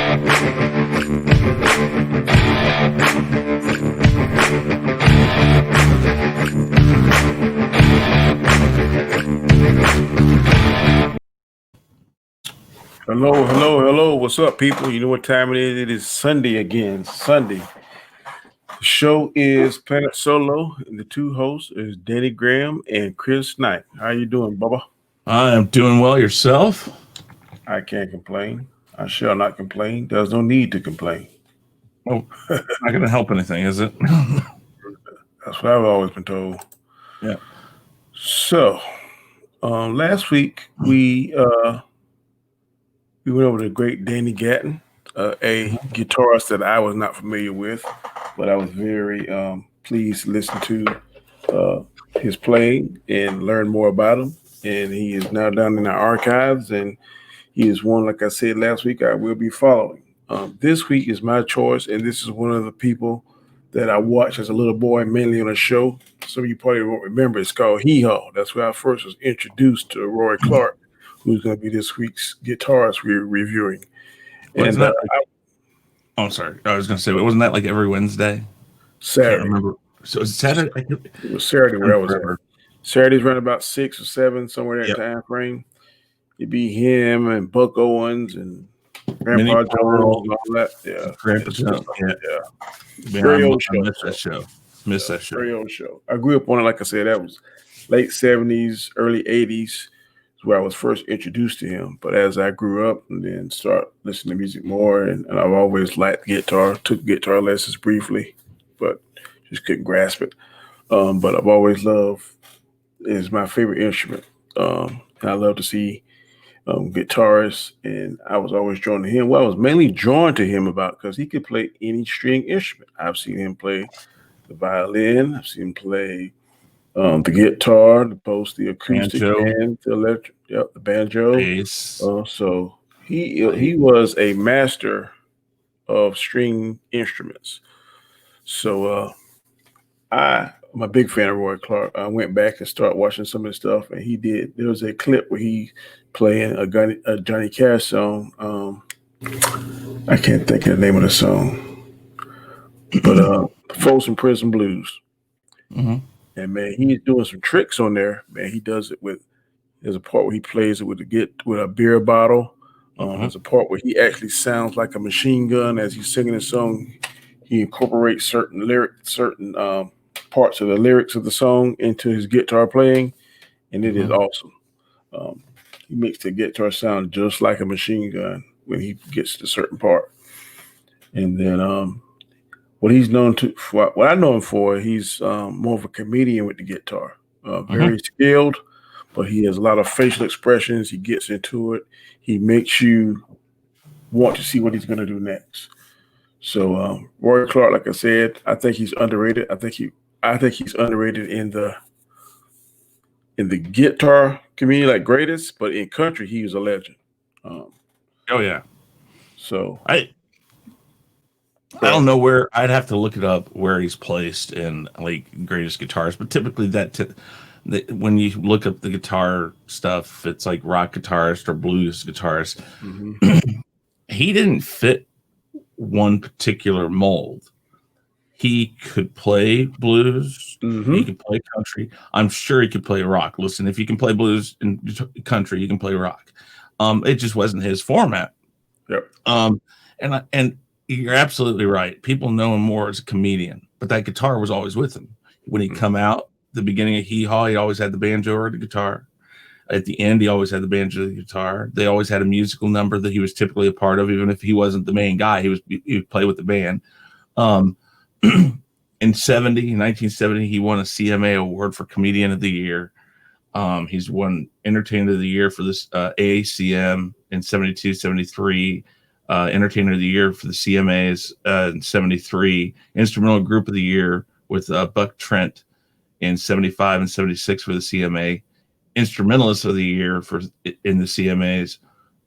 Hello, hello, hello. What's up, people? You know what time it is? It is Sunday again. Sunday. The show is Planet Solo, and the two hosts is Danny Graham and Chris Knight. How you doing, Bubba? I am doing well. Yourself? I can't complain. I shall not complain. There's no need to complain. Oh, not going to help anything, is it? That's what I've always been told. Yeah. So, last week we went over the great Danny Gatton, a guitarist that I was not familiar with, but I was very pleased to listen to his playing and learn more about him. And he is now down in our archives, and he is one, like I said last week, I will be following. This week is my choice, and this is one of the people that I watched as a little boy, mainly on a show. Some of you probably won't remember. It's called Hee Haw. That's where I first was introduced to Roy Clark, who's going to be this week's guitarist we're reviewing. And I'm sorry. I was going to say, wasn't that like every Wednesday? Saturday. I can't remember. So is it Saturday? It was Saturday where I was at. Saturday's around about 6 or 7, somewhere in that time frame. It'd be him and Buck Owens and Grandpa Jones and all that. Yeah. Grandpa Jones. Yeah. Very old show. Miss that show. Very old show. I grew up on it, like I said, that was late 70s, early 80s is where I was first introduced to him. But as I grew up and then started listening to music more, and I've always liked guitar, took guitar lessons briefly, but just couldn't grasp it. But I've always loved, it's my favorite instrument. And I love to see guitarists, and I was always drawn to him. Well, I was mainly drawn to him because he could play any string instrument. I've seen him play the violin. I've seen him play the guitar, the acoustic band, the electric, the banjo. Bass. So he was a master of string instruments. So I'm a big fan of Roy Clark. I went back and started watching some of his stuff, and he did. There was a clip where he playing a Johnny Cash song. I can't think of the name of the song, but Folsom Prison Blues. Mm-hmm. And man, he's doing some tricks on there. Man, he does it with. There's a part where he plays it with a beer bottle. There's a part where he actually sounds like a machine gun as he's singing the song. He incorporates certain parts of the lyrics of the song into his guitar playing, and it is awesome. He makes the guitar sound just like a machine gun when he gets to a certain part. And then what he's known to, what I know him for, he's more of a comedian with the guitar. Very skilled, but he has a lot of facial expressions. He gets into it. He makes you want to see what he's going to do next. So Roy Clark, like I said, I think he's underrated. I think he's underrated in the guitar community, like greatest, but in country, he was a legend. Oh yeah. So I don't know where. I'd have to look it up where he's placed in like greatest guitars, but typically when you look up the guitar stuff, it's like rock guitarist or blues guitarist. He didn't fit one particular mold. He could play blues. He could play country. I'm sure he could play rock. Listen, if you can play blues and country, you can play rock. It just wasn't his format. Yep. And you're absolutely right. People know him more as a comedian, but that guitar was always with him. When he come out, the beginning of Hee Haw, he always had the banjo or the guitar. At the end, he always had the banjo or the guitar. They always had a musical number that he was typically a part of, even if he wasn't the main guy. He would play with the band. In 1970, he won a CMA award for Comedian of the Year. He's won Entertainer of the Year for this AACM in 72, 73. Entertainer of the Year for the CMAs in 73. Instrumental Group of the Year with Buck Trent in 75 and 76 for the CMA. Instrumentalist of the Year in the CMAs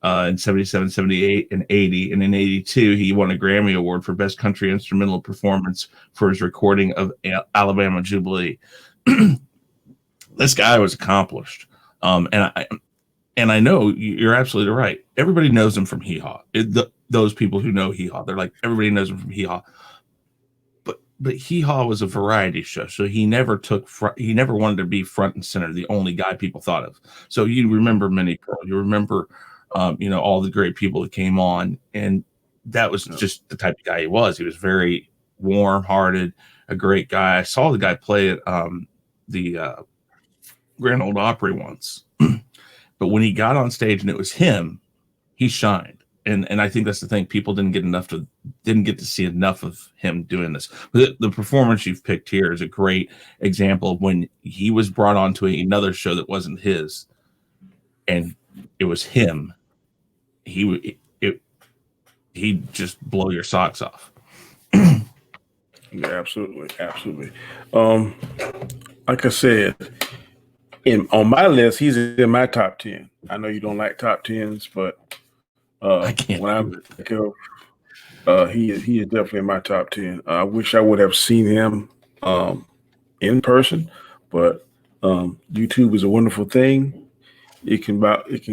in 77, 78, and 80. And in 82, he won a Grammy Award for Best Country Instrumental Performance for his recording of Alabama Jubilee. This guy was accomplished. And I know you're absolutely right. Everybody knows him from Hee Haw. The those people who know Hee Haw. They're like, everybody knows him from Hee Haw. But Hee Haw was a variety show, so he never wanted to be front and center, the only guy people thought of. So you remember Minnie Pearl, you remember, all the great people that came on, and that was just the type of guy he was. He was very warm-hearted, a great guy. I saw the guy play at the Grand Ole Opry once, but when he got on stage and it was him, he shined. And I think that's the thing. People didn't get to see enough of him doing this. The performance you've picked here is a great example of when he was brought onto another show that wasn't his, and it was him. He'd just blow your socks off. Yeah, absolutely. Like I said, on my list, he's in my top 10. I know you don't like top 10s, but I can't. When I think of, he is definitely in my top 10. I wish I would have seen him in person, but YouTube is a wonderful thing. It can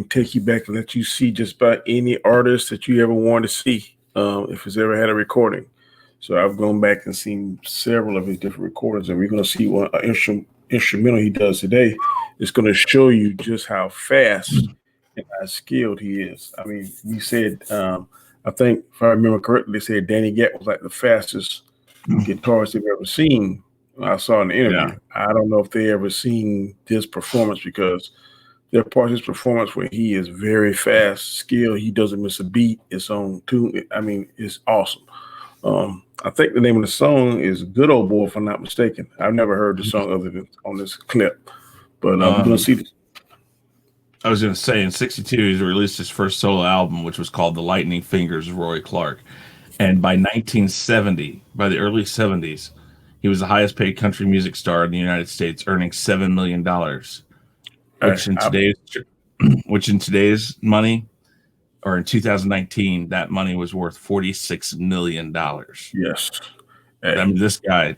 take you back and let you see just about any artist that you ever wanted to see, if it's ever had a recording. So I've gone back and seen several of his different recordings, and we're going to see one instrumental he does today. It's going to show you just how fast and how skilled he is. I mean, we said, I think if I remember correctly, they said Danny Gatt was like the fastest guitarist they've ever seen. I saw in the interview. Yeah. I don't know if they ever seen this performance, because there are parts of his performance where he is very fast, skilled. He doesn't miss a beat. It's on tune. I mean, it's awesome. I think the name of the song is Good Old Boy, if I'm not mistaken. I've never heard the song other than on this clip, but I'm going to see this. I was going to say, in '62, he released his first solo album, which was called The Lightning Fingers of Roy Clark. And by 1970, by the early 70s, he was the highest paid country music star in the United States, earning $7 million, which in today's money, or in 2019, that money was worth $46 million. Yes. I mean, this guy,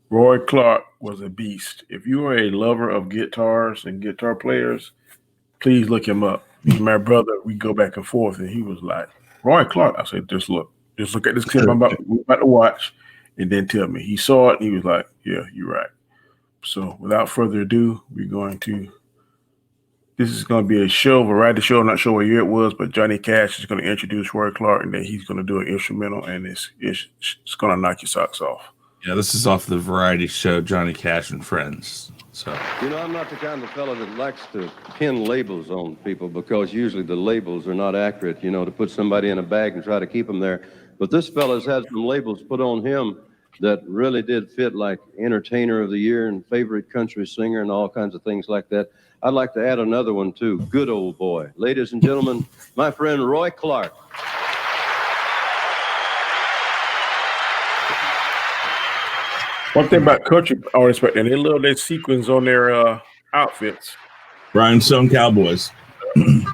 Roy Clark, was a beast. If you are a lover of guitars and guitar players, please look him up. He's my brother. We go back and forth, and he was like, Roy Clark. I said, just look at this clip we're about to watch, and then tell me. He saw it, and he was like, yeah, you're right. So without further ado, this is going to be a variety show. I'm not sure what year it was, but Johnny Cash is going to introduce Roy Clark, and then he's going to do an instrumental, and it's going to knock your socks off. Yeah, this is off the variety show Johnny Cash and Friends. So, I'm not the kind of fellow that likes to pin labels on people, because usually the labels are not accurate, to put somebody in a bag and try to keep them there. But this fella's had some labels put on him that really did fit, like Entertainer of the Year and Favorite Country Singer and all kinds of things like that. I'd like to add another one, too. Good Old Boy. Ladies and gentlemen, my friend Roy Clark. One thing about country artists, they love their sequins on their outfits. Rhinestone Cowboys. It's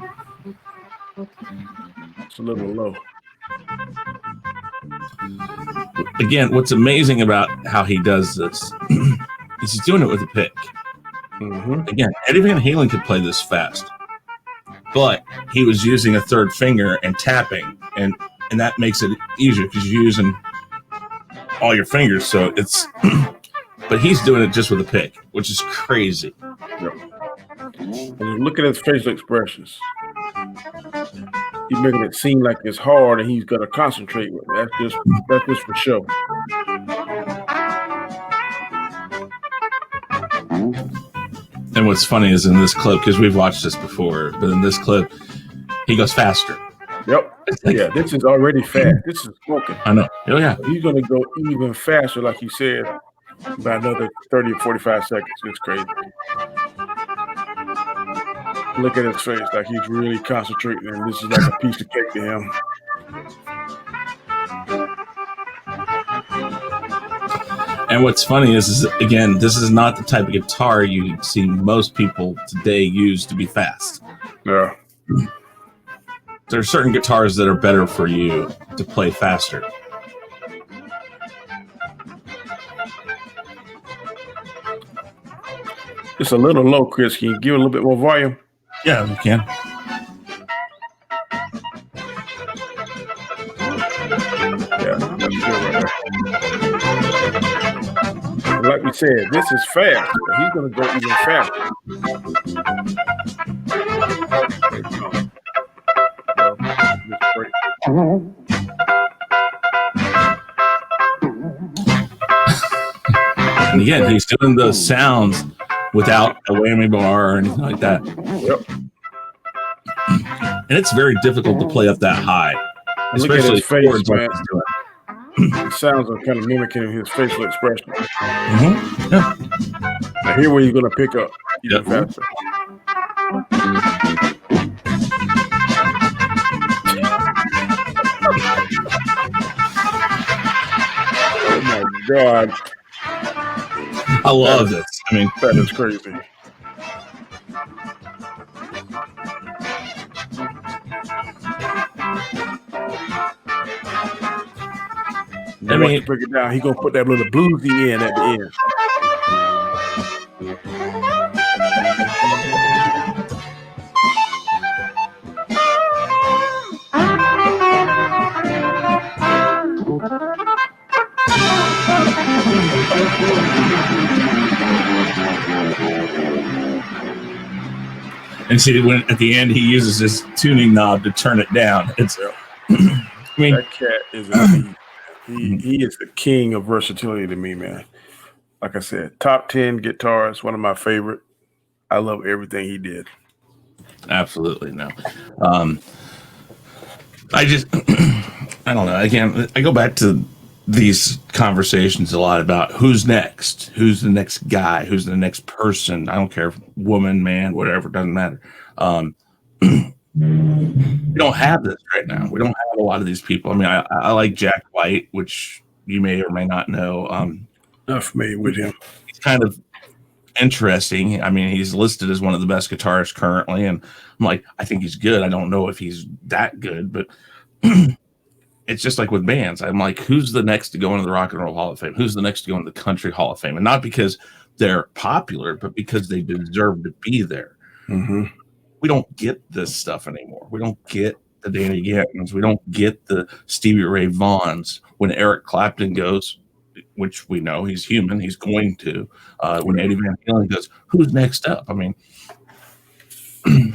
a little low. Again, what's amazing about how he does this is he's doing it with a pick. Mm-hmm. Again, Eddie Van Halen could play this fast, but he was using a third finger and tapping, and that makes it easier because you're using all your fingers. So it's, but he's doing it just with a pick, which is crazy. Yep. And look at his facial expressions. He's making it seem like it's hard, and he's got to concentrate with it. That's just for show. And what's funny is in this clip, because we've watched this before, but in this clip, he goes faster. Yep. Yeah, this is already fast. This is smoking. I know. Oh, yeah. He's going to go even faster, like you said, by another 30 or 45 seconds. It's crazy. Look at his face, like he's really concentrating, and this is like a piece of cake to him. And what's funny is again, this is not the type of guitar you see most people today use to be fast. Yeah. There are certain guitars that are better for you to play faster. It's a little low, Chris. Can you give it a little bit more volume? Yeah, you can. Yeah, that's good right there. Like we said, this is fast, but he's gonna go even faster. There you go. Well, this break. And again, he's doing the sounds without a whammy bar or anything like that. Yep. And it's very difficult to play up that high, Look at especially his face, chords like man. he's doing. The sounds are kind of mimicking his facial expression. Yeah. Now here where he's gonna pick up even Yep. faster. Oh my God, I love this. I mean, that is crazy. I mean, Break it down. He gonna put that little bluesy in at the end. and see when at the end he uses this tuning knob to turn it down. It's, I mean, That cat is a beast. He is the king of versatility to me, man. Like I said, top 10 guitarist, one of my favorite. I love everything he did. absolutely no. I just, I don't know. Again, I go back to these conversations a lot about who's next, who's the next guy, who's the next person. I don't care if woman, man, whatever, doesn't matter. We don't have this right now. We don't have a lot of these people. I mean, I like Jack White, which you may or may not know. Not familiar with him. He's kind of interesting. I mean, he's listed as one of the best guitarists currently, and I'm like, I think he's good. I don't know if he's that good, but it's just like with bands. I'm like, who's the next to go into the Rock and Roll Hall of Fame? Who's the next to go into the Country Hall of Fame? And not because they're popular, but because they deserve to be there. Mm-hmm. We don't get this stuff anymore. We don't get the Danny Gantons. We don't get the Stevie Ray Vaughns. When Eric Clapton goes, which we know he's human, he's going to. When Eddie Van Halen goes, who's next up? I mean,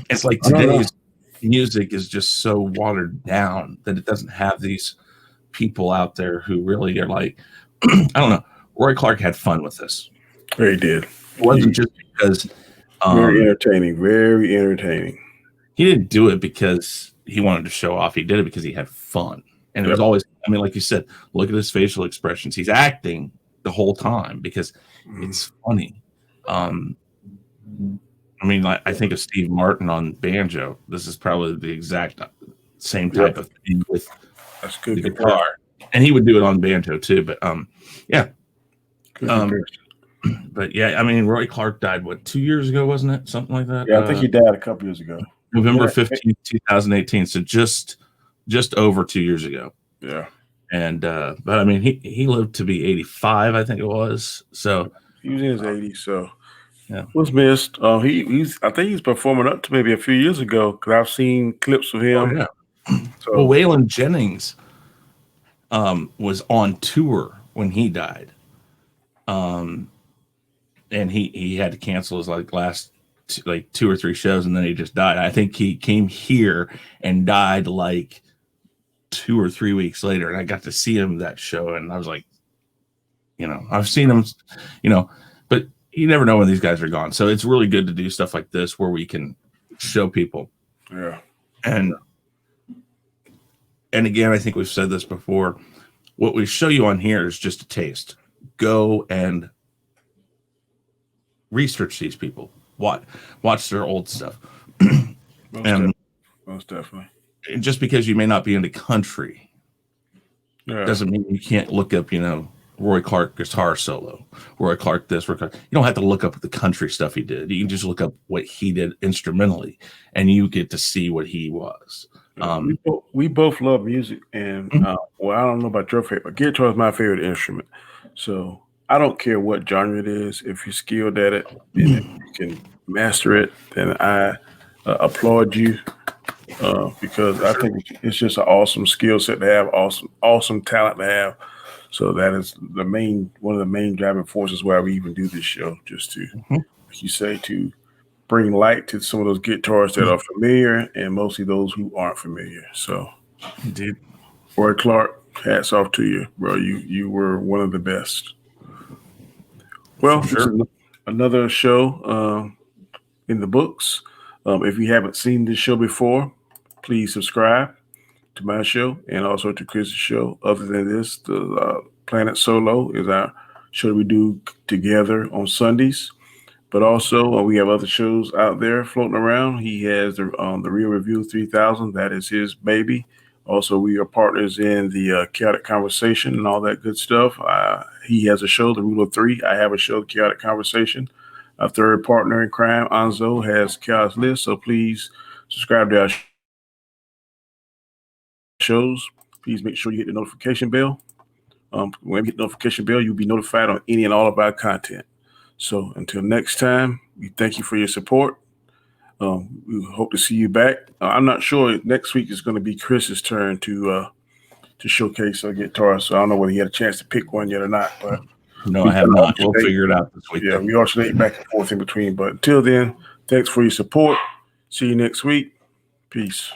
it's like today's music is just so watered down that it doesn't have these people out there who really are like, I don't know. Roy Clark had fun with this. He did. It wasn't just because Very entertaining. Very entertaining. he didn't do it because he wanted to show off. He did it because he had fun. And it was always, I mean, like you said, look at his facial expressions. He's acting the whole time because it's funny. I mean, like, I think of Steve Martin on banjo. This is probably the exact same type of thing with That's good the guitar. And he would do it on banjo too. But yeah. Good comparison. But yeah, I mean, Roy Clark died, what, 2 years ago, wasn't it? Something like that? Yeah, I think he died a couple years ago. November 15th, 2018. So just over 2 years ago. Yeah. And but I mean, he lived to be 85, I think it was. So He was in his 80s, so yeah. Was missed. He's I think he's performing up to maybe a few years ago because I've seen clips of him. Yeah. So Well, Waylon Jennings was on tour when he died. And he had to cancel his last 2 or 3 shows, and then he just died. I think he came here and died 2 or 3 weeks later, and I got to see him that show, and I was like, I've seen him, but you never know when these guys are gone. So it's really good to do stuff like this where we can show people. yeah. And again, I think we've said this before. What we show you on here is just a taste. Go and research these people. Watch their old stuff. Most definitely. And just because you may not be into country Yeah. doesn't mean you can't look up, Roy Clark guitar solo, Roy Clark this, Roy Clark. You don't have to look up the country stuff he did. You can just look up what he did instrumentally, and you get to see what he was. We both love music, and well, I don't know about your favorite, but guitar is my favorite instrument. So I don't care what genre it is. If you're skilled at it and if you can master it, then I applaud you. because I think it's just an awesome skill set to have, awesome talent to have. So that is one of the main driving forces why we even do this show, just to, like you say, to bring light to some of those guitarists that are familiar and mostly those who aren't familiar. So, Indeed. Roy Clark, hats off to you, bro. You were one of the best. Well, For sure. Another show in the books. If you haven't seen this show before, please subscribe to my show and also to Chris's show. Other than this, the Planet Solo is our show we do together on Sundays. But also, we have other shows out there floating around. He has the Real Review 3000. That is his baby. Also, we are partners in the Chaotic Conversation and all that good stuff. He has a show, The Rule of Three. I have a show, The Chaotic Conversation. Our third partner in crime, Anzo, has Chaos List. So please subscribe to our shows. Please make sure you hit the notification bell. When you hit the notification bell, you'll be notified on any and all of our content. So until next time, we thank you for your support. We hope to see you back. I'm not sure next week is going to be Chris's turn to showcase a guitar. So I don't know whether he had a chance to pick one yet or not. But no, I have not. We'll figure it out this week. Yeah, we alternate back and forth in between. But until then, thanks for your support. See you next week. Peace.